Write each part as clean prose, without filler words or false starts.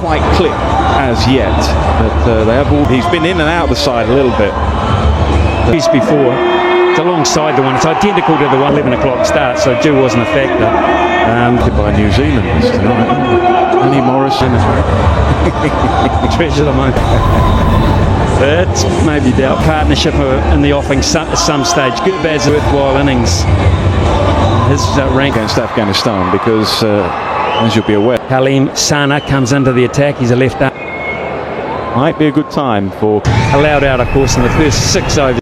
quite click as yet, but they have all. He's been in and out of the side a little bit. He's before. It's alongside the one. It's identical to the 11 o'clock start, so Dew wasn't a factor. By New Zealand tonight. Annie Morrison. Treasure the moment. It's maybe doubt partnership in the offing at some stage. Gurbad's worthwhile innings. His rank against Afghanistan because, as you'll be aware, Halim Sana comes into the attack. He's a left arm. Might be a good time for allowed out, of course, in the first 6 overs.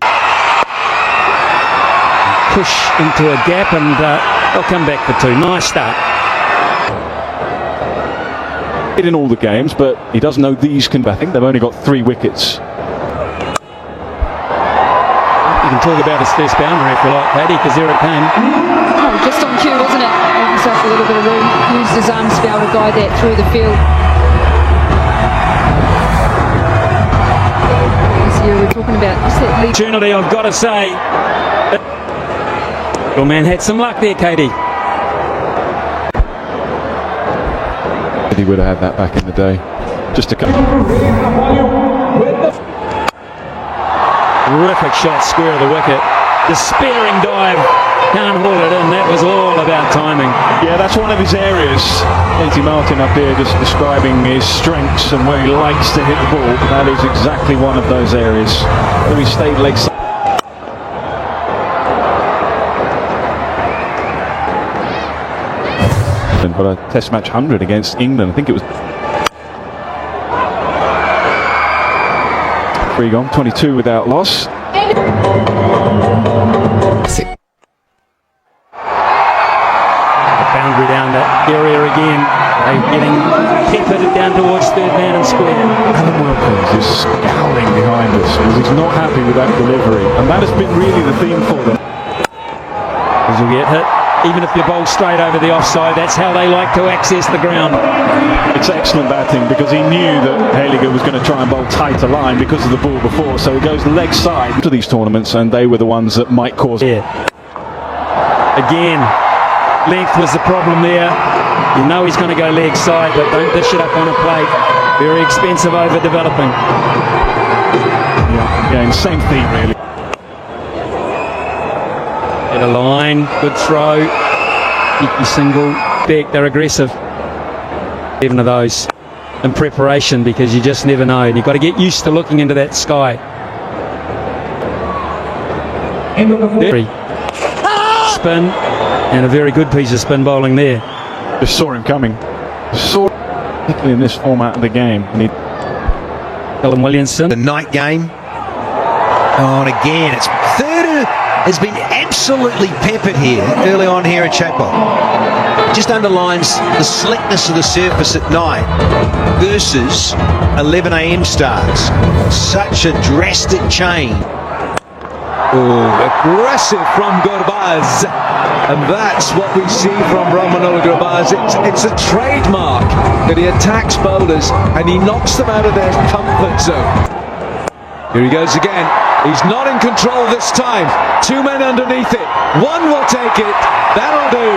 Push into a gap and they'll come back for 2. Nice start. In all the games, but he doesn't know these can. I think they've only got 3 wickets. You can talk about his first boundary if you like, Paddy, because there it came. Oh, just on cue, wasn't it? Gave himself a little bit of room. Used his arms to be able to guide that through the field. This year we're talking about opportunity, I've got to say. Your man had some luck there, Katie. He would have had that back in the day. Just a couple. Terrific shot, square of the wicket. Despairing dive, can't hold it in. That was all about timing. Yeah, that's one of his areas. Katie Martin up here just describing his strengths and where he likes to hit the ball. That is exactly one of those areas. Where he stayed leg side. But a test match 100 against England. I think it was 3 gone, 22 without loss. The boundary down that area again. They're getting peppered down towards third man and square. Alan Wilkins is scowling behind us because he's not happy with that delivery, and that has been really the theme for them. As you get hit. Even if you bowl straight over the offside, that's how they like to access the ground. It's excellent batting because he knew that Haliger was going to try and bowl tighter line because of the ball before, so he goes leg side to these tournaments, and they were the ones that might cause. Yeah. Again, length was the problem there. You know he's going to go leg side, but don't dish it up on a plate. Very expensive over developing. Yeah, again, same theme really. Get a line, good throw, cheeky single, back, they're aggressive. 7 of those in preparation because you just never know. And you've got to get used to looking into that sky. Spin, and a very good piece of spin bowling there. Just saw him coming. Particularly in this format of the game. Callum Williamson. The night game. Oh, and again, it's third has been absolutely peppered here early on here at Chapel. Just underlines the slickness of the surface at night versus 11 a.m. starts. Such a drastic change. Oh, aggressive from Gurbaz, and that's what we see from Ramanolo Gurbaz. It's a trademark that he attacks bowlers and he knocks them out of their comfort zone. Here he goes again. He's not in control this time. 2 men underneath it. One will take it. That'll do.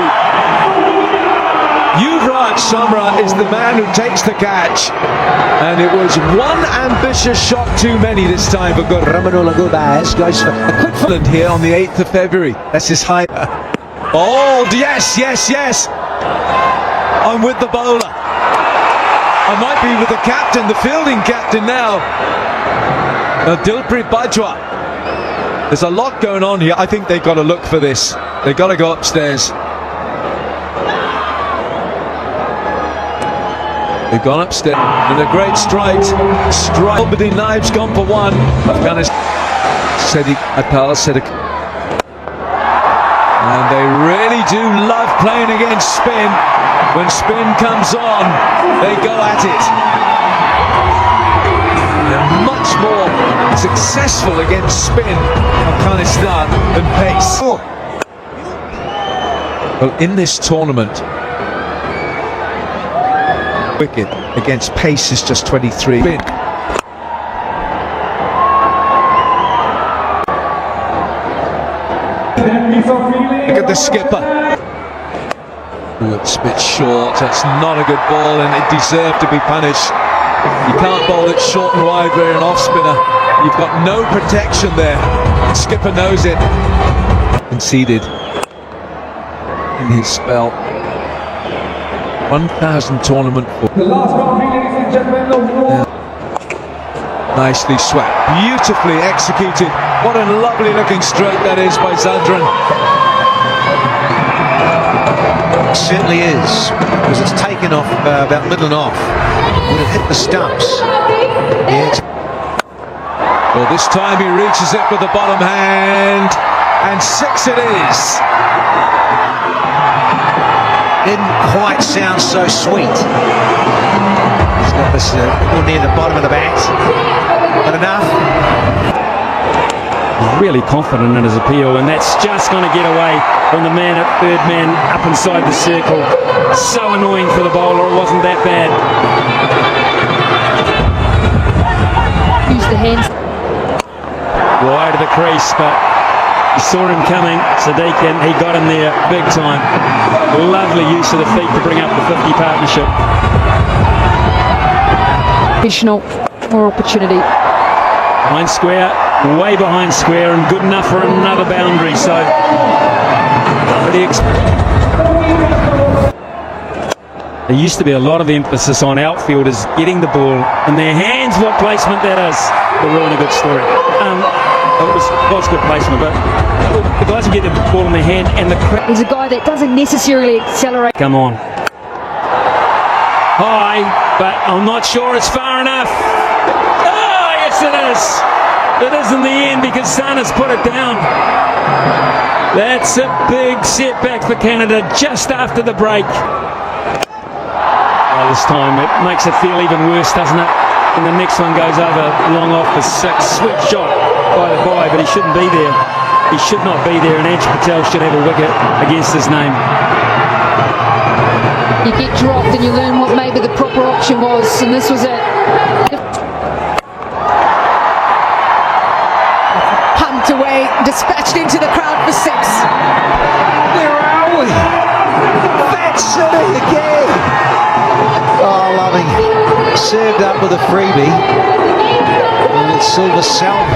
Yuvraj Samra is the man who takes the catch. And it was one ambitious shot too many this time for Ramanolo Gurbaz. Goes for a quick Finland here on the 8th of February. That's his high. Oh, yes, yes, yes. I'm with the bowler. I might be with the captain, the fielding captain now. Dilpreet Bajwa. There's a lot going on here. I think they've got to look for this. They've got to go upstairs. They've gone upstairs with a great strike. But in Knives gone for 1. Afghanistan said and they really do love playing against spin. When spin comes on, they go at it. They're much more successful against spin, Afghanistan, than pace. Well, in this tournament, wicket against pace is just 23. Spin. Look at the skipper. Ooh, it's a bit short. That's not a good ball, and it deserved to be punished. You can't bowl it short and wide where you're an off spinner. You've got no protection there. Skipper knows it. Conceded in his spell. 1,000 tournament for. Yeah. Nicely swept, beautifully executed. What a lovely looking stroke that is by Zadran. It certainly is, because it's taken off about middle and off. Would have hit the stumps. Yeah. Well, this time he reaches it with the bottom hand, and 6 it is. Didn't quite sound so sweet. He's got this near the bottom of the bat, but enough. Really confident in his appeal, and that's just going to get away from the man at third man up inside the circle. So annoying for the bowler. It wasn't that bad. Use the hands. Wide of the crease, but he saw him coming. Sadiq, and he got him there big time. Lovely use of the feet to bring up the 50 partnership. Additional more opportunity. Behind square, way behind square, and good enough for another boundary. So there used to be a lot of emphasis on outfielders getting the ball in their hands. What placement that is! They're ruin a good story. It was good placement, but the guys who get the ball in their hand and the He's a guy that doesn't necessarily accelerate. come on. High, but I'm not sure it's far enough. Oh, yes it is. It is in the end because Sana's put it down. That's a big setback for Canada just after the break. Oh, this time it makes it feel even worse, doesn't it? And the next one goes over long off for 6. Sweet shot by the boy, but he shouldn't be there. He should not be there, and Ansh Patel should have a wicket against his name. You get dropped and you learn what maybe the proper option was, and this was it. Pumped away, dispatched into the crowd for 6. Where are we? That's it again. Oh, loving. Served up with a freebie. And it's Silver Self.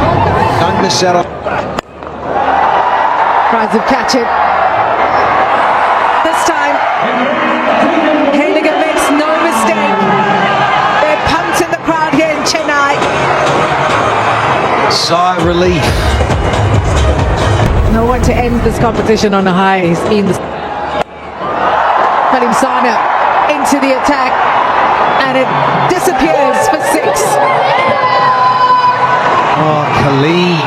Don't miss out on. Tries to catch it. This time, Haliger makes no mistake. They're pumped in the crowd here in Chennai. Sigh of relief. No one to end this competition on a high. He's been the Kalim Sana into the attack, and it disappears for 6. Oh, Khalid.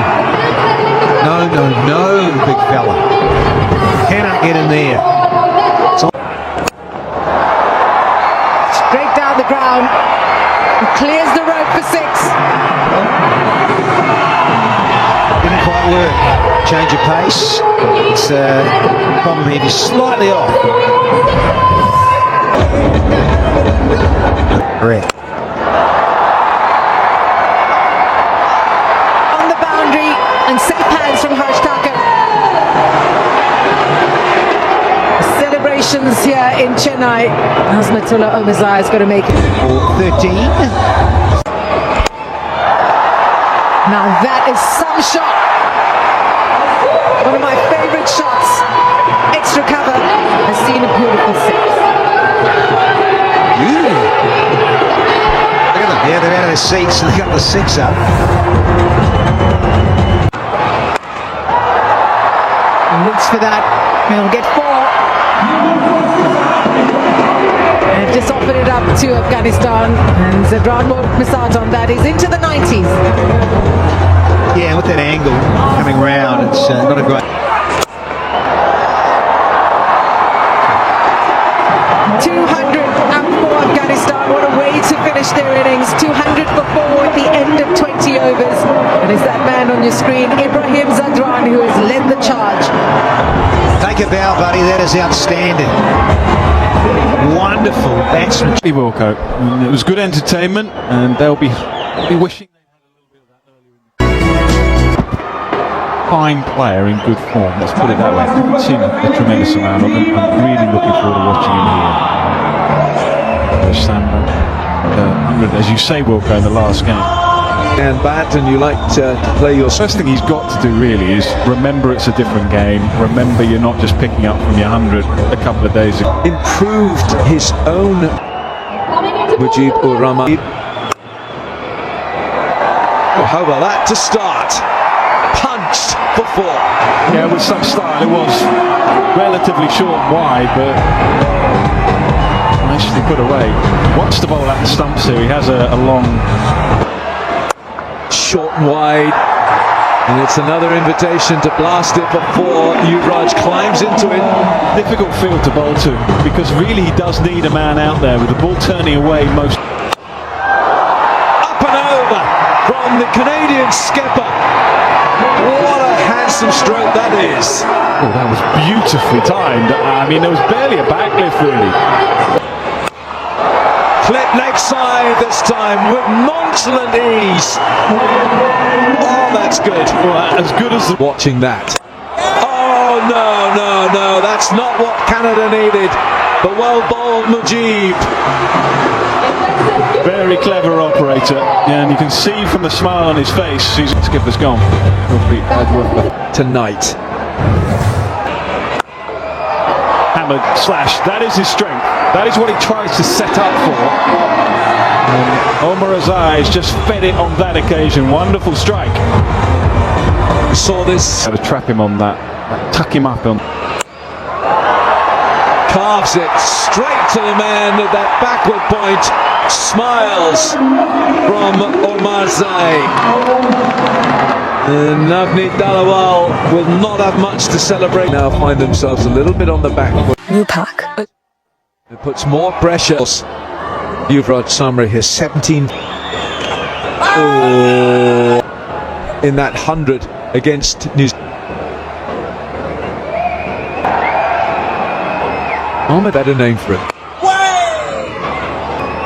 No, big fella. Cannot get in there. Straight down the ground. Clears the road for 6. Didn't quite work. Change of pace. It's a problem here, just slightly off. Correct. On the boundary, and safe hands from Harsh Thakur. Celebrations here in Chennai. Hazmatullah Omazai is going to make it. 13. Now that is some shot. One of my favorite shots. Extra cover. Has seen a beautiful 6. Look at them. Yeah, they're out of their seats and they got the 6 up. Looks for that. He'll get 4. And just offered it up to Afghanistan. And Zadran won't miss out on that. He's into the 90s. Yeah, with that angle coming round, it's not a great. 200 up for Afghanistan. What a way to finish their innings. 200 for 4 at the end of 20 overs. And it's that man on your screen, Ibrahim Zadran, who has led the charge. Take a bow, buddy. That is outstanding. Wonderful batsmanship. Wilco. It was good entertainment, and they'll be wishing they had a little bit of that earlier in the fine player in good form, let's put it that way. I've seen a tremendous amount of him. I'm really looking forward to watching him here. Sam, 100, as you say, will go in the last game. And bat, and you like to play your... First thing he's got to do really is remember it's a different game. Remember you're not just picking up from your 100 a couple of days ago. Improved his own Mujib ur Rahman. Oh, how about that to start? Punched for 4. Yeah, with some style. It was relatively short and wide, but nicely put away. Wants the ball at the stumps here. He has a long... Short and wide, and it's another invitation to blast it for 4. Yuvraj climbs into it. Difficult field to bowl to, because really he does need a man out there with the ball turning away most. Up and over from the Canadian skipper. What a handsome stroke that is. Oh, that was beautifully timed. I mean, there was barely a backlift really. Flip leg side this time with nonchalant ease. Oh, that's good. Well, as good as the... Watching that. Oh, no, that's not what Canada needed. But well bowled Mujib. Very clever operator. Yeah, and you can see from the smile on his face, his skipper's gone. Tonight. Hammered, slash, that is his strength. That is what he tries to set up for. Omar Azai has just fed it on that occasion. Wonderful strike. Saw this. Got to trap him on that. Tuck him up on. Carves it straight to the man at that backward point. Smiles from Omar Azai. And Navneet Dalawal will not have much to celebrate. Now find themselves a little bit on the back foot. New pack. It puts more pressure. Yuvraj Samre here, 17. Oh, in that 100 against New Zealand. Ahmed had a name for it.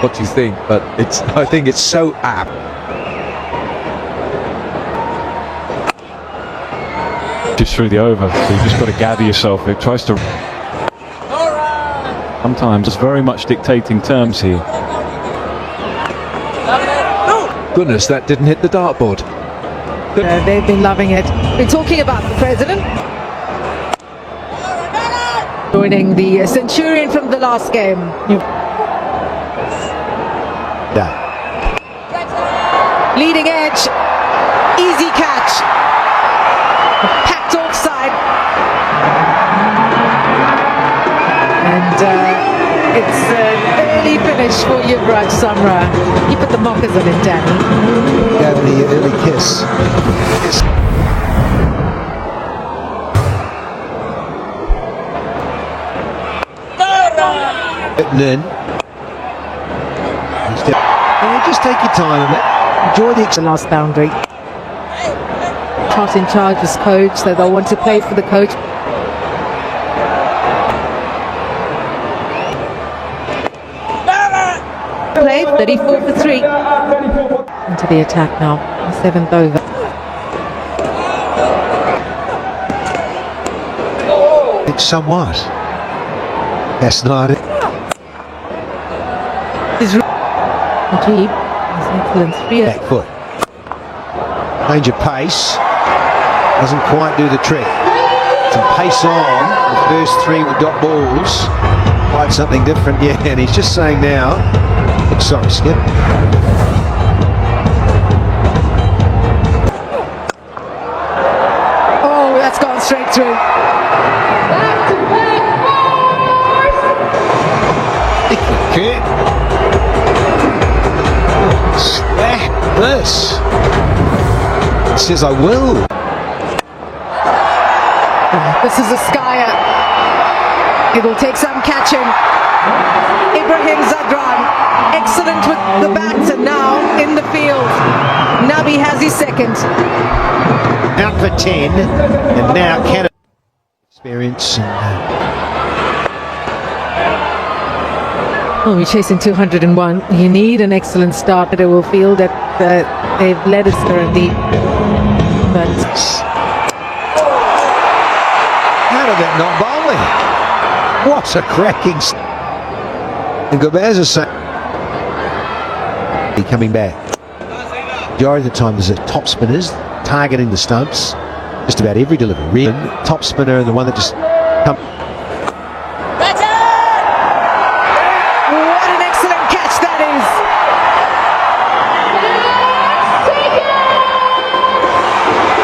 What do you think? But I think it's so apt. Just through the over, so you just got to gather yourself. It tries to. Sometimes it's very much dictating terms here. Goodness, that didn't hit the dartboard. They've been loving it. We're talking about the president joining the Centurion from the last game. Yeah. Leading edge, easy catch, packed offside, and it's an early finish for Yuvraj Samra. You put the mockers on him, Danny. Gave the early kiss. Then just take your time and enjoy the last boundary. Trot in charge as coach, so they'll want to play for the coach. Played 34 for 3. Into the attack now, the 7th over. It's somewhat. That's not it. Mujib has excellent 3. Back foot. Change of pace. Doesn't quite do the trick. Some pace on. The first 3 were dot balls. Quite something different, yeah. And he's just saying now. Sorry, Skip. Oh, that's gone straight through. Slap this. It says I will. This is a skyer. It'll take some catching. Ibrahim Zadran, excellent with the bats, and now in the field. Nabi has his second. Out for 10, and now Canada. Experience. Oh, we're chasing 201. You need an excellent start, but it will feel that they've led us currently. But out of that not bowling. What a cracking... And Gobaz is saying... coming back. Majority of the time there's a top spinners targeting the stumps. Just about every delivery. Top spinner and the one that just... What an excellent catch that is!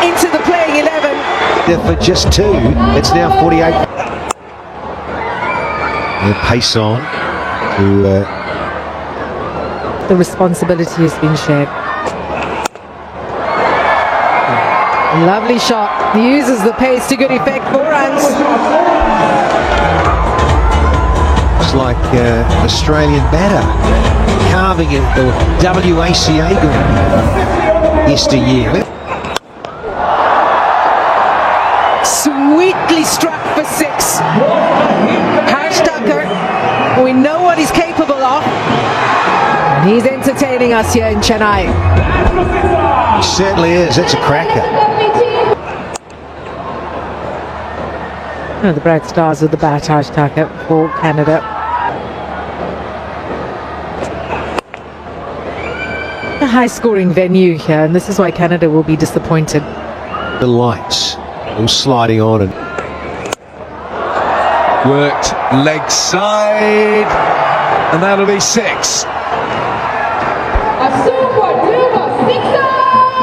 Into the playing 11. For just 2, it's now 48. And pace on to... The responsibility has been shared. Lovely shot. He uses the pace to good effect. 4 runs. It's like Australian batter carving it, the WACA yesteryear. Sweetly struck for 6. Harsh Tucker, we know what he's capable of. And he's entertaining us here in Chennai. He certainly is. It's a cracker. The bright stars of the bat, Harsh Tucker for Canada. A high-scoring venue here, and this is why Canada will be disappointed. The lights all sliding on and Worked leg side, and that'll be 6.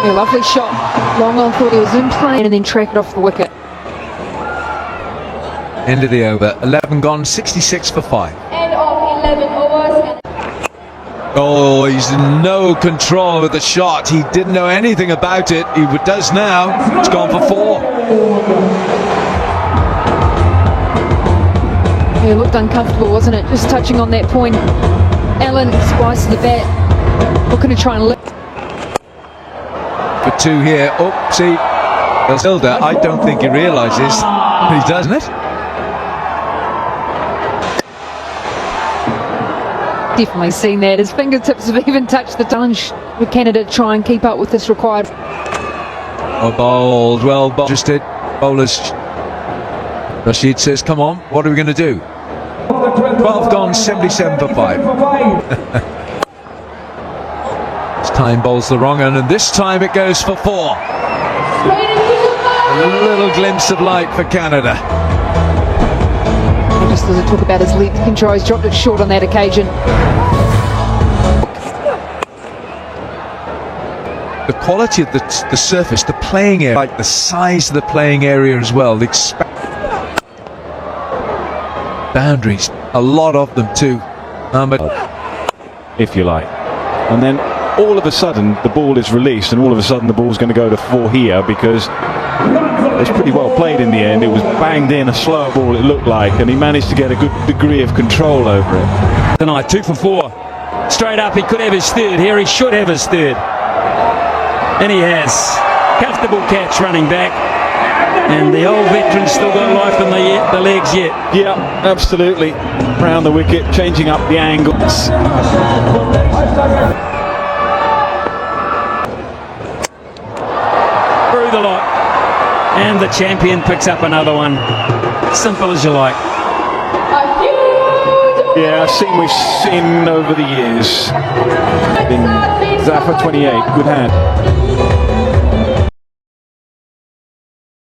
Yeah, lovely shot. Long on thought he was in play and then track it off the wicket. End of the over. 11 gone, 66 for 5. End of 11 overs. Oh, he's in no control of the shot. He didn't know anything about it. He does now. It's gone for 4. Yeah, it looked uncomfortable, wasn't it? Just touching on that point. Allen splices the bat, looking to try and lift. For 2 here. Oh, see, Hilda, I don't think he realises he doesn't it? Definitely seen that. His fingertips have even touched the challenge for Canada to try and keep up with this required. Oh, bowled, well bowled. Just it. Bowlers. Rashid says, come on, what are we going to do? 12 gone, 77 for 5. This time bowls the wrong end, and this time it goes for 4. A little glimpse of light for Canada. Just as I talk about his length control, he's dropped it short on that occasion. The quality of the surface, the playing area, like the size of the playing area as well, the boundaries, a lot of them too. If you like. And then all of a sudden the ball is released, and all of a sudden the ball's going to go to 4 here, because it's pretty well played in the end. It was banged in, a slow ball it looked like, and he managed to get a good degree of control over it. Tonight, 2 for 4. Straight up, he could have his 3rd. Here he should have his 3rd. And he has. Comfortable catch running back. And the old veteran's still got life in the legs yet. Yeah, absolutely. Round the wicket, changing up the angles. Through the lot. And the champion picks up another one. Simple as you like. Yeah, we've seen over the years. Zafar 28, good hand.